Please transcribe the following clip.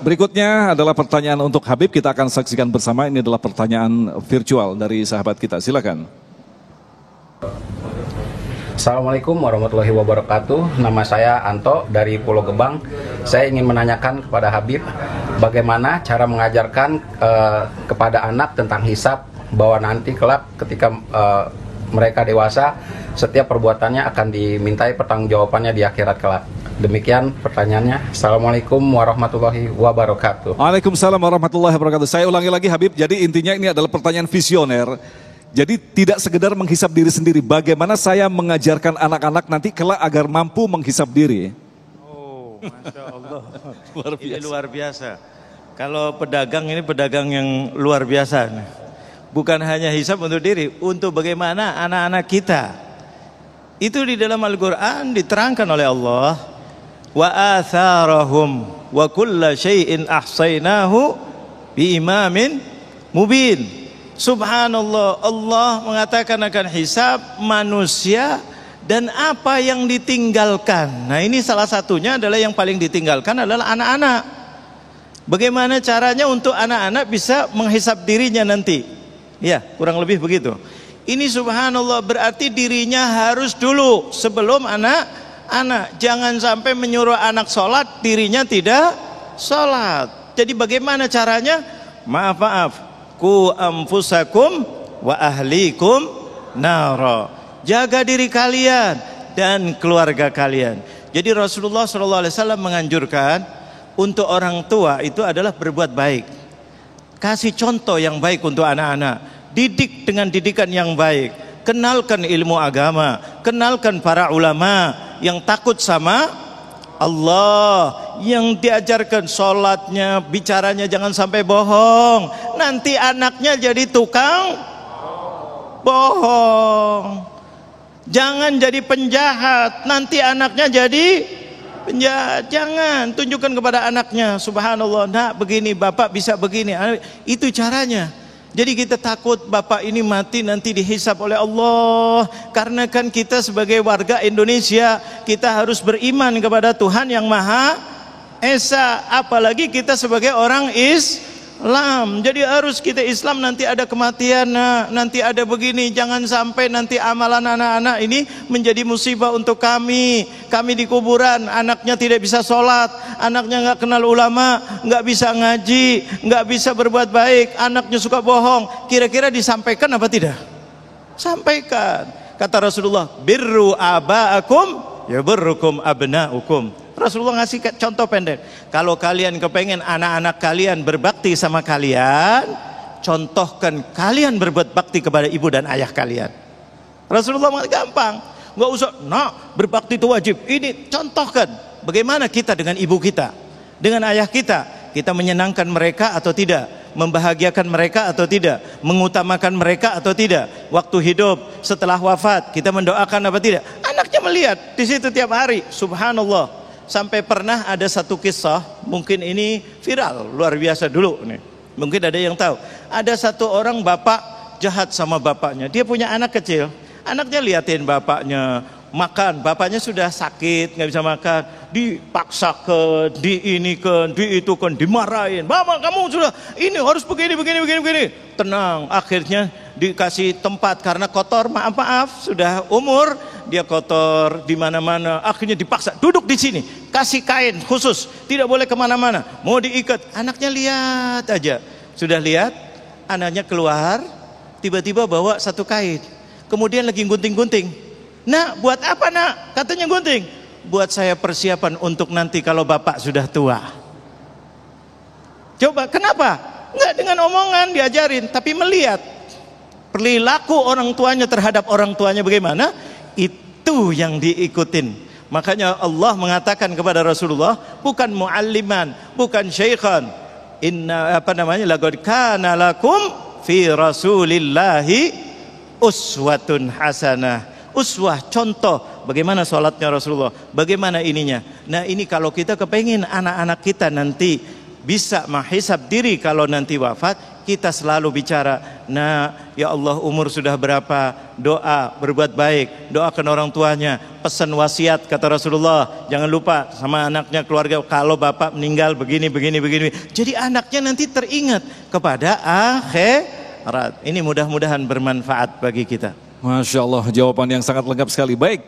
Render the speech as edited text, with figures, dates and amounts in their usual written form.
Berikutnya adalah pertanyaan untuk Habib. Kita akan saksikan bersama. Ini adalah pertanyaan virtual dari sahabat kita. Silakan. Assalamualaikum warahmatullahi wabarakatuh. Nama saya Anto dari Pulau Gebang. Saya ingin menanyakan kepada Habib, bagaimana cara mengajarkan kepada anak tentang hisab, bahwa nanti kelak ketika mereka dewasa, setiap perbuatannya akan dimintai pertanggungjawabannya di akhirat kelak. Demikian pertanyaannya. Assalamualaikum warahmatullahi wabarakatuh. Waalaikumsalam warahmatullahi wabarakatuh. Saya ulangi lagi Habib. Jadi intinya ini adalah pertanyaan visioner. Jadi tidak sekedar menghisap diri sendiri. Bagaimana saya mengajarkan anak-anak nanti kelak agar mampu menghisap diri? Oh, Masya Allah. Ini luar biasa. Kalau pedagang ini pedagang yang luar biasa. Bukan hanya hisap untuk diri, untuk bagaimana anak-anak kita. Itu di dalam Al-Quran diterangkan oleh Allah. Wa atharahum wa kulla syai'in ahsaynahu bi imamin mubin. Subhanallah, Allah mengatakan akan hisab manusia dan apa yang ditinggalkan. Nah, ini salah satunya adalah yang paling ditinggalkan adalah anak-anak. Bagaimana caranya untuk anak-anak bisa menghisab dirinya nanti? Ya, kurang lebih begitu. Ini subhanallah berarti dirinya harus dulu sebelum anak-anak. Jangan sampai menyuruh anak sholat, dirinya tidak sholat. Jadi bagaimana caranya? Maaf, ku anfusakum wa ahlikum nara. Jaga diri kalian dan keluarga kalian. Jadi Rasulullah SAW menganjurkan untuk orang tua itu adalah berbuat baik. Kasih contoh yang baik untuk anak-anak. Didik dengan didikan yang baik. Kenalkan ilmu agama, kenalkan para ulama yang takut sama Allah, yang diajarkan sholatnya, bicaranya jangan sampai bohong. Nanti anaknya jadi tukang bohong. Jangan jadi penjahat, nanti anaknya jadi penjahat. Jangan tunjukkan kepada anaknya, subhanallah, nak begini, bapak bisa begini. Itu caranya. Jadi kita takut bapak ini mati nanti dihisap oleh Allah. Karena kan kita sebagai warga Indonesia, kita harus beriman kepada Tuhan yang Maha Esa. Apalagi kita sebagai orang Islam. Jadi harus kita Islam, nanti ada kematian, nanti ada begini. Jangan sampai nanti amalan anak-anak ini menjadi musibah untuk kami. Kami di kuburan, anaknya tidak bisa sholat, anaknya nggak kenal ulama, nggak bisa ngaji, nggak bisa berbuat baik, anaknya suka bohong. Kira-kira disampaikan apa tidak? Sampaikan. Kata Rasulullah, birru aba'akum ya birrukum abna'ukum. Rasulullah ngasih contoh pendek. Kalau kalian kepengen anak-anak kalian berbakti sama kalian, contohkan kalian berbuat bakti kepada ibu dan ayah kalian. Rasulullah gampang, nggak usah, berbakti itu wajib. Ini contohkan bagaimana kita dengan ibu kita, dengan ayah kita menyenangkan mereka atau tidak, membahagiakan mereka atau tidak, mengutamakan mereka atau tidak. Waktu hidup, setelah wafat, kita mendoakan apa tidak. Anaknya melihat di situ tiap hari, subhanallah. Sampai pernah ada satu kisah, mungkin ini viral, luar biasa dulu nih. Mungkin ada yang tahu. Ada satu orang bapak jahat sama bapaknya. Dia punya anak kecil. Anaknya liatin bapaknya makan. Bapaknya sudah sakit, nggak bisa makan. Dipaksakan, diinikan, diitukan, dimarahin. Bapak kamu sudah ini harus begini. Tenang, akhirnya dikasih tempat karena kotor. Maaf, sudah umur. Dia kotor di mana-mana, akhirnya dipaksa duduk di sini, kasih kain khusus, tidak boleh kemana-mana, mau diikat. Anaknya lihat aja, sudah lihat, anaknya keluar, tiba-tiba bawa satu kain, kemudian lagi gunting-gunting. Nak, buat apa nak? Katanya gunting. Buat saya persiapan untuk nanti kalau bapak sudah tua. Coba, kenapa? Enggak dengan omongan diajarin, tapi melihat perilaku orang tuanya terhadap orang tuanya bagaimana. Itu yang diikutin. Makanya Allah mengatakan kepada Rasulullah, bukan mualliman, bukan syekhan. Laqad kana lakum fi Rasulillahi uswatun hasanah. Uswah, contoh bagaimana sholatnya Rasulullah, bagaimana ininya. Nah, ini kalau kita kepengin anak-anak kita nanti bisa menghisab diri kalau nanti wafat, kita selalu bicara Nah, ya Allah umur sudah berapa, doa, berbuat baik, doakan orang tuanya, pesan wasiat kata Rasulullah, jangan lupa sama anaknya, keluarga, kalau bapak meninggal begini. Jadi anaknya nanti teringat kepada akhirat. Ini mudah-mudahan bermanfaat bagi kita. Masya Allah, jawaban yang sangat lengkap sekali. Baik.